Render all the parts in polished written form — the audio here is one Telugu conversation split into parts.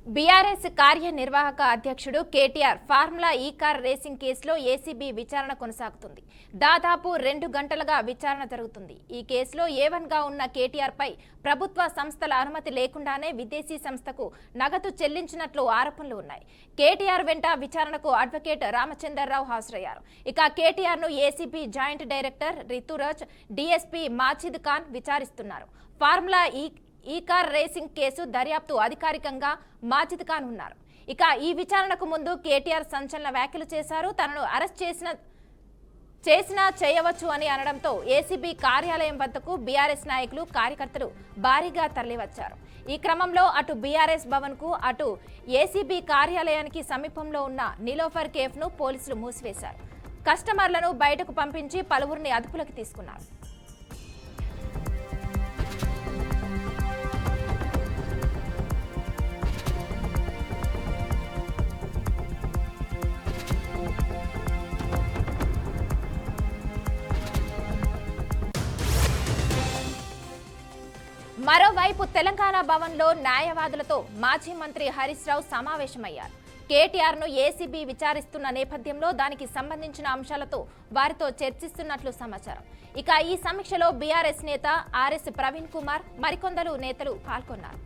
బీఆర్ఎస్ కార్యనిర్వాహక అధ్యక్షుడు KTR formula E car racing కేసులో ఏసీబీ విచారణ కొనసాగుతుంది. దాదాపు 2 గంటలుగా విచారణ జరుగుతుంది. ఈ కేసులో ఏవన్గా ఉన్న కేటీఆర్ పై ప్రభుత్వ సంస్థల అనుమతి లేకుండానే విదేశీ సంస్థకు నగదు చెల్లించినట్లు ఆరోపణలు ఉన్నాయి. కేటీఆర్ వెంట విచారణకు అడ్వకేట్ రామచందర్రావు హాజరయ్యారు. ఇక కేటీఆర్ ను ACB joint director Rituraj, DSP Majid Khan విచారిస్తున్నారు. Formula E car racing case దర్యాప్తు అధికారికంగా మాజిద్ ఖాన్ ఉన్నారు. ఇక ఈ విచారణకు ముందు కేటీఆర్ సంచలన వ్యాఖ్యలు చేశారు. తనను అరెస్ట్ చేసినా చేయవచ్చు అని అనడంతో ఏసీబీ కార్యాలయం వద్దకు బీఆర్ఎస్ నాయకులు, కార్యకర్తలు భారీగా తరలివచ్చారు. ఈ క్రమంలో అటు బీఆర్ఎస్ భవన్ కు, అటు ఏసీబీ కార్యాలయానికి సమీపంలో ఉన్న నిలోఫర్ కేఫ్ ను పోలీసులు మూసివేశారు. కస్టమర్లను బయటకు పంపించి పలువురిని అదుపులోకి తీసుకున్నారు. మరోవైపు తెలంగాణ భవన్లో న్యాయవాదులతో మాజీ మంత్రి హరీష్ రావు సమావేశమయ్యారు. కేటీఆర్ ను ఏసీబీ విచారిస్తున్న నేపథ్యంలో దానికి సంబంధించిన అంశాలతో వారితో చర్చిస్తున్నట్లు సమాచారం. ఇక ఈ సమీక్షలో బీఆర్ఎస్ నేత ఆర్ఎస్ ప్రవీణ్ కుమార్, మరికొందరు నేతలు పాల్గొన్నారు.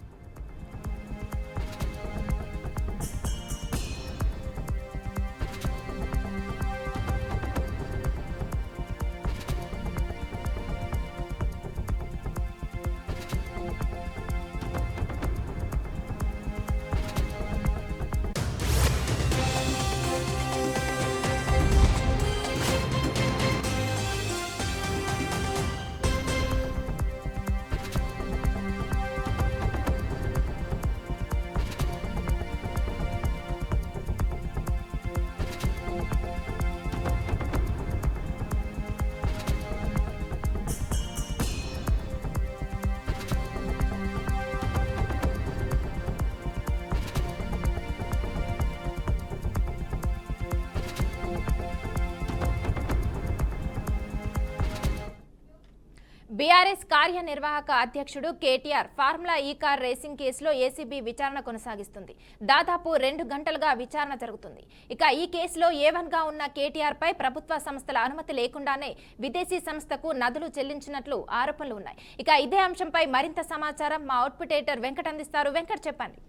బీఆర్ఎస్ కార్యనిర్వాహక అధ్యక్షుడు KTR formula E car racing కేసులో ఏసీబీ విచారణ కొనసాగిస్తుంది. దాదాపు 2 గంటలుగా విచారణ జరుగుతుంది. ఇక ఈ కేసులో ఏవన్గా ఉన్న కేటీఆర్ పై ప్రభుత్వ సంస్థల అనుమతి లేకుండానే విదేశీ సంస్థకు నదులు చెల్లించినట్లు ఆరోపణలు ఉన్నాయి. ఇక ఇదే అంశంపై మరింత సమాచారం మా అవుట్పుట్ ఎడిటర్ వెంకట్ అందిస్తారు. వెంకట్, చెప్పండి.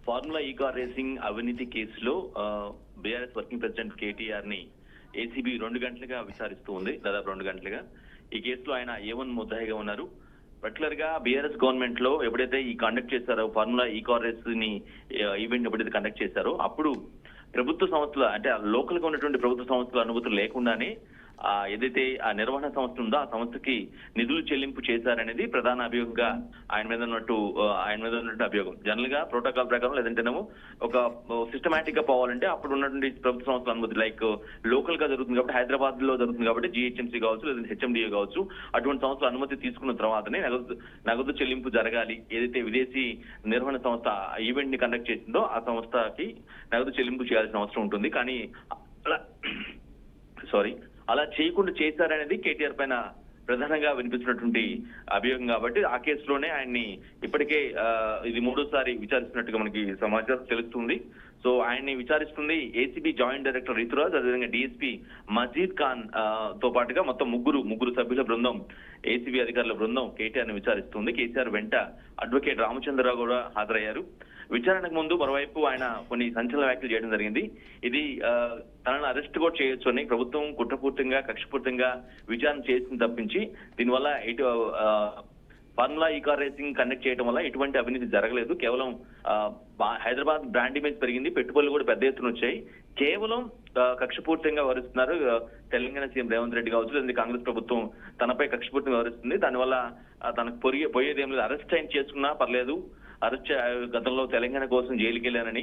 ఫార్ములా ఈ కార్ రేసింగ్ అవినీతి కేసులో బీఆర్ఎస్ వర్కింగ్ ప్రెసిడెంట్ కేటీఆర్ ని ఏసీబీ 2 గంటలుగా విచారిస్తూ ఉంది. దాదాపు 2 గంటలుగా ఈ కేసులో ఆయన ఏవన్ ముద్దాయిగా ఉన్నారు. పర్టికులర్ గా బీఆర్ఎస్ గవర్నమెంట్ లో ఎప్పుడైతే ఈ కండక్ట్ చేశారో ఫార్ములా ఈ కార్ రేస్ ని ఈవెంట్ ఎప్పుడైతే కండక్ట్ చేశారో అప్పుడు ప్రభుత్వ సంస్థల అంటే లోకల్ గా ఉన్నటువంటి ప్రభుత్వ సంస్థల అనుమతులు లేకుండానే ఏదైతే ఆ నిర్వహణ సంస్థ ఉందో ఆ సంస్థకి నిధులు చెల్లింపు చేశారనేది ప్రధాన అభియోగంగా ఆయన మీద ఉన్నట్టు అభియోగం. జనరల్ గా ప్రోటోకాల్ ప్రకారం లేదంటేనేమో ఒక సిస్టమేటిక్ గా పోవాలంటే అప్పుడు ఉన్నటువంటి ప్రభుత్వ సంస్థల అనుమతి లైక్ లోకల్ గా జరుగుతుంది కాబట్టి హైదరాబాద్ లో జరుగుతుంది కాబట్టి జీహెచ్ఎంసీ కావచ్చు లేదంటే హెచ్ఎండిఏ కావచ్చు అటువంటి సంస్థల అనుమతి తీసుకున్న తర్వాతనే నగదు చెల్లింపు జరగాలి. ఏదైతే విదేశీ నిర్వహణ సంస్థ ఈవెంట్ ని కండక్ట్ చేసిందో ఆ సంస్థకి నగదు చెల్లింపు చేయాల్సిన అవసరం ఉంటుంది. కానీ అలా చేయకుండా చేశారనేది కేటీఆర్ పైన ప్రధానంగా వినిపిస్తున్నటువంటి అభియోగం. కాబట్టి ఆ కేసులోనే ఆయన్ని ఇప్పటికే ఇది 3వ విచారిస్తున్నట్టుగా మనకి సమాచారం తెలుస్తుంది. సో ఆయన్ని విచారిస్తుంది ఏసీబీ జాయింట్ డైరెక్టర్ రితురాజ్, అదేవిధంగా డీఎస్పీ మాజిద్ ఖాన్ తో పాటుగా మొత్తం ముగ్గురు సభ్యుల బృందం, ఏసీబీ అధికారుల బృందం కేటీఆర్ ని విచారిస్తుంది. కేసీఆర్ వెంట అడ్వకేట్ రామచంద్రరావు కూడా హాజరయ్యారు. విచారణకు ముందు మరోవైపు ఆయన కొన్ని సంచలన వ్యాఖ్యలు చేయడం జరిగింది. ఇది తనను అరెస్ట్ కూడా చేయొచ్చు అని ప్రభుత్వం కుట్రపూర్తంగా కక్షపూర్తంగా విచారణ చేసింది తప్పించి దీనివల్ల formula E car racing conduct చేయడం వల్ల ఎటువంటి అవినీతి జరగలేదు. కేవలం హైదరాబాద్ బ్రాండ్ ఇమేజ్ పెరిగింది, పెట్టుబడులు కూడా పెద్ద ఎత్తున వచ్చాయి. కేవలం కక్షపూర్తంగా వ్యవహరిస్తున్నారు తెలంగాణ సీఎం రేవంత్ రెడ్డి కావచ్చు, లేదంటే కాంగ్రెస్ ప్రభుత్వం తనపై కక్షపూర్తంగా వ్యవహరిస్తుంది. దానివల్ల తనకు పోయేది ఏం లేదు, అరెస్ట్ అయిన చేసుకున్నా పర్లేదు, అరెస్ట్ గతంలో తెలంగాణ కోసం జైలుకి వెళ్ళానని.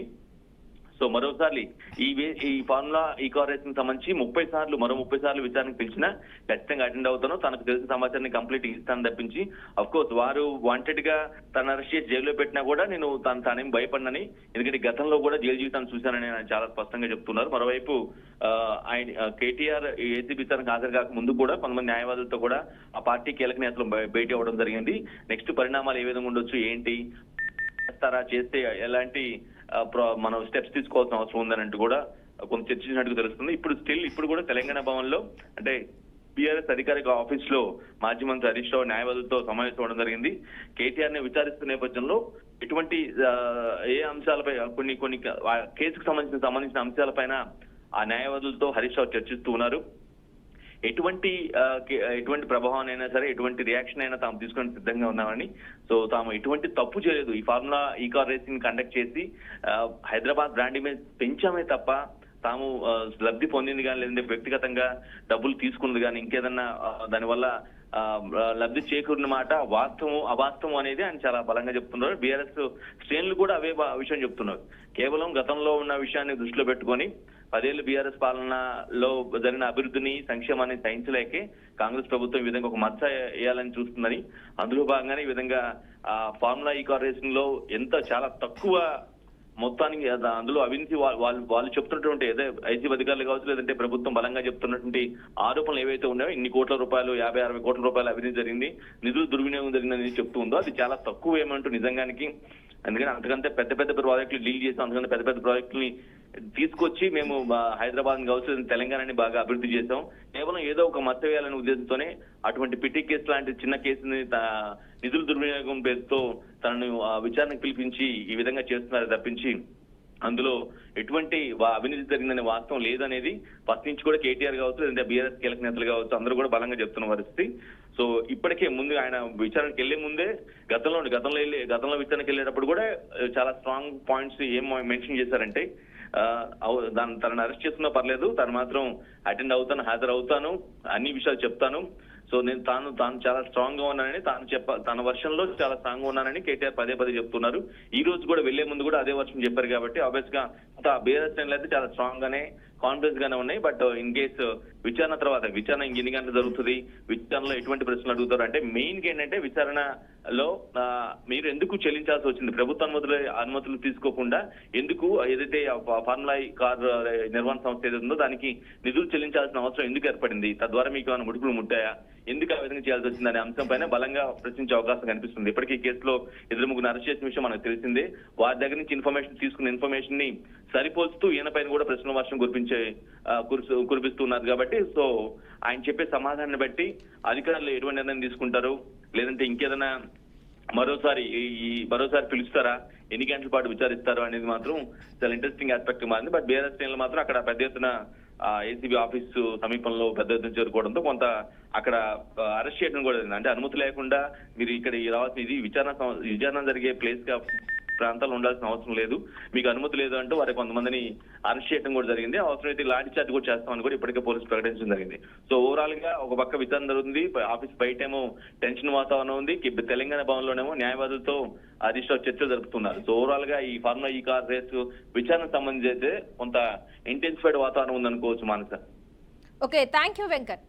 సో మరోసారి ఈ ఫార్ములా ఈ కార్ రేసింగ్ సంబంధించి 30 సార్లు విచారణకు పిలిచినా ఖచ్చితంగా అటెండ్ అవుతాను, తనకు తెలిసిన సమాచారాన్ని కంప్లీట్ ఇస్తాను తప్పించి అఫ్ కోర్స్ వారు వాంటెడ్ గా తన అరెస్ట్ చేసి జైల్లో పెట్టినా కూడా నేను తానేం భయపడినని, ఎందుకంటే గతంలో కూడా జైలు జీవితాన్ని చూశానని ఆయన చాలా స్పష్టంగా చెప్తున్నారు. మరోవైపు ఆయన కేటీఆర్ ఏసీబీ తనకు హాజరు కాక ముందు కూడా కొంతమంది న్యాయవాదులతో కూడా ఆ పార్టీ కీలక నేతలు భేటీ అవ్వడం జరిగింది. నెక్స్ట్ పరిణామాలు ఏ విధంగా ఉండొచ్చు ఏంటి చేస్తారా, చేస్తే ఎలాంటి మనం స్టెప్స్ తీసుకోవాల్సిన అవసరం ఉందనంటూ కూడా కొంత చర్చించినట్టుగా తెలుస్తుంది. ఇప్పుడు కూడా తెలంగాణ భవన్ లో అంటే బీఆర్ఎస్ అధికారిక ఆఫీస్ లో మాజీ మంత్రి హరీష్ రావు న్యాయవాదులతో సమావేశం అవడం జరిగింది. కేటీఆర్ ని విచారిస్తున్న నేపథ్యంలో ఎటువంటి ఏ అంశాలపై కొన్ని కేసుకు సంబంధించిన అంశాలపైన ఆ న్యాయవాదులతో హరీష్ రావు చర్చిస్తూ ఉన్నారు. ఎటువంటి ప్రభావం అయినా సరే, ఎటువంటి రియాక్షన్ అయినా తాము తీసుకొని సిద్ధంగా ఉన్నామని, సో తాము ఎటువంటి తప్పు చేయలేదు. ఈ formula E car racing conduct చేసి హైదరాబాద్ బ్రాండ్ ఇమేజ్ పెంచామే తప్ప తాము లబ్ధి పొందింది కానీ, లేదంటే వ్యక్తిగతంగా డబ్బులు తీసుకున్నది కానీ, ఇంకేదన్నా దానివల్ల లబ్ధి చేకూరిన మాట వాస్తవం అవాస్తవం అనేది ఆయన చాలా బలంగా చెప్తున్నారు. బీఆర్ఎస్ శ్రేణులు కూడా అవే విషయం చెప్తున్నారు. కేవలం గతంలో ఉన్న విషయాన్ని దృష్టిలో పెట్టుకొని 10 ఏళ్లు బీఆర్ఎస్ పాలనలో జరిగిన అభివృద్ధిని, సంక్షేమాన్ని సహించలేకే కాంగ్రెస్ ప్రభుత్వం ఈ విధంగా ఒక మచ్చ వేయాలని చూస్తుందని, అందులో భాగంగానే ఈ విధంగా ఫార్ములా ఈ కార్ రేసింగ్ లో చాలా తక్కువ మొత్తానికి అందులో అవినీతి వాళ్ళు చెప్తున్నటువంటి ఏదో ఐసీబీ అధికారులు కావచ్చు, లేదంటే ప్రభుత్వం బలంగా చెప్తున్నటువంటి ఆరోపణలు ఏవైతే ఉన్నాయో, ఇన్ని కోట్ల రూపాయలు 50-60 కోట్ల రూపాయలు అవినీతి జరిగింది, నిధులు దుర్వినియోగం జరిగిందని చెప్తూ ఉందో అది చాలా తక్కువ ఏమంటూ నిజంగానికి. అందుకని అంతకంటే పెద్ద ప్రాజెక్టులు డీల్ చేసాం, అందుకంటే పెద్ద ప్రాజెక్టులని తీసుకొచ్చి మేము హైదరాబాద్ కావచ్చు, తెలంగాణని బాగా అభివృద్ధి చేసాం. కేవలం ఏదో ఒక మచ్చ వేయాలనే ఉద్దేశంతోనే అటువంటి పిటి కేసు లాంటి చిన్న కేసుని నిధుల దుర్వినియోగం పేరుతో తనను విచారణకు పిలిపించి ఈ విధంగా చేస్తున్నారు తప్పించి అందులో ఎటువంటి అవినీతి జరిగిందనే వాస్తవం లేదనేది ఫస్ట్ నుంచి కూడా కేటీఆర్ కావచ్చు, లేదంటే బీఆర్ఎస్ కీలక నేతలు కావచ్చు, అందరూ కూడా బలంగా చెప్తున్న పరిస్థితి. సో ఇప్పటికే ముందు ఆయన విచారణకు వెళ్లే ముందే గతంలో విచారణకు వెళ్ళేటప్పుడు కూడా చాలా స్ట్రాంగ్ పాయింట్స్ ఏం మెన్షన్ చేశారంటే, తనను అరెస్ట్ చేస్తున్నా పర్లేదు, తను మాత్రం అటెండ్ అవుతాను, హాజరవుతాను, అన్ని విషయాలు చెప్తాను. సో నేను తాను చాలా స్ట్రాంగ్ గా ఉన్నానని తన వర్షన్ లో చాలా స్ట్రాంగ్ గా ఉన్నానని కేటీఆర్ పదే చెప్తున్నారు. ఈ రోజు కూడా వెళ్లే ముందు కూడా అదే వర్షన్ చెప్పారు కాబట్టి ఆబ్వియస్ గా బీఆర్ఎస్ అయితే చాలా స్ట్రాంగ్ గానే కాన్ఫిడెన్స్ గానే ఉన్నాయి. బట్ ఇన్ కేసు విచారణ ఇంకెన్ని గంటలు జరుగుతుంది, విచారణలో ఎటువంటి ప్రశ్నలు అడుగుతారు అంటే మెయిన్ గా ఏంటంటే విచారణలో మీరు ఎందుకు చెల్లించాల్సి వచ్చింది, ప్రభుత్వ అనుమతులు తీసుకోకుండా ఎందుకు ఏదైతే ఫార్ములా కార్ నిర్వహణ సంస్థ ఏదైతే ఉందో దానికి నిధులు చెల్లించాల్సిన అవసరం ఎందుకు ఏర్పడింది, తద్వారా మీకు ఏమైనా ముడుపులు ముట్టాయా, ఎందుకు ఆ విధంగా చేయాల్సి వచ్చింది అనే అంశం పైన బలంగా ప్రశ్నించే అవకాశం కనిపిస్తుంది. ఇప్పటికీ ఈ కేసులో 2 అరెస్ట్ చేసిన విషయం మనకు తెలిసిందే. వారి దగ్గర నుంచి తీసుకున్న ఇన్ఫర్మేషన్ ని సరిపోల్చుతూ ఈయన పైన కూడా ప్రశ్నల వర్షం కురిపిస్తున్నారు కాబట్టి, సో ఆయన చెప్పే సమాధానాన్ని బట్టి అధికారులు ఎటువంటి నిర్ణయం తీసుకుంటారు, లేదంటే ఇంకేదైనా మరోసారి పిలుస్తారా, ఎన్ని గంటల పాటు విచారిస్తారు అనేది మాత్రం చాలా ఇంట్రెస్టింగ్ ఆస్పెక్ట్ మారింది. బట్ బీఆర్ఎస్ శ్రేణులు మాత్రం అక్కడ పెద్ద ఎత్తున ఏసీబీ ఆఫీసు సమీపంలో పెద్ద ఎత్తున చేరుకోవడంతో కొంత అక్కడ అరెస్ట్ చేయడం కూడా జరిగింది. అంటే అనుమతి లేకుండా మీరు ఇక్కడ రావాల్సిన ఇది విచారణ జరిగే ప్లేస్ గా ప్రాంతాల్లో ఉండాల్సిన అవసరం లేదు, మీకు అనుమతి లేదు అంటూ వారి కొంతమందిని అరెస్ట్ చేయడం కూడా జరిగింది. అవసరమైతే లాఠీ చార్జ్ కూడా చేస్తామని కూడా ఇప్పటికే పోలీసులు ప్రకటించడం జరిగింది. సో ఓవరాల్ గా ఒక పక్క విచారణ జరుగుతుంది, ఆఫీస్ బయటేమో టెన్షన్ వాతావరణం ఉంది, తెలంగాణ భవన్ లోనేమో న్యాయవాదులతో హరీష్ రావు చర్చలు జరుపుతున్నారు. సో ఓవరాల్ గా ఈ ఫార్ములా ఈ కార్ రేస్ విచారణకు సంబంధించి అయితే కొంత ఇంటెన్సిఫైడ్ వాతావరణం ఉందనుకోవచ్చు Manasa. Okay, thank you Venkat.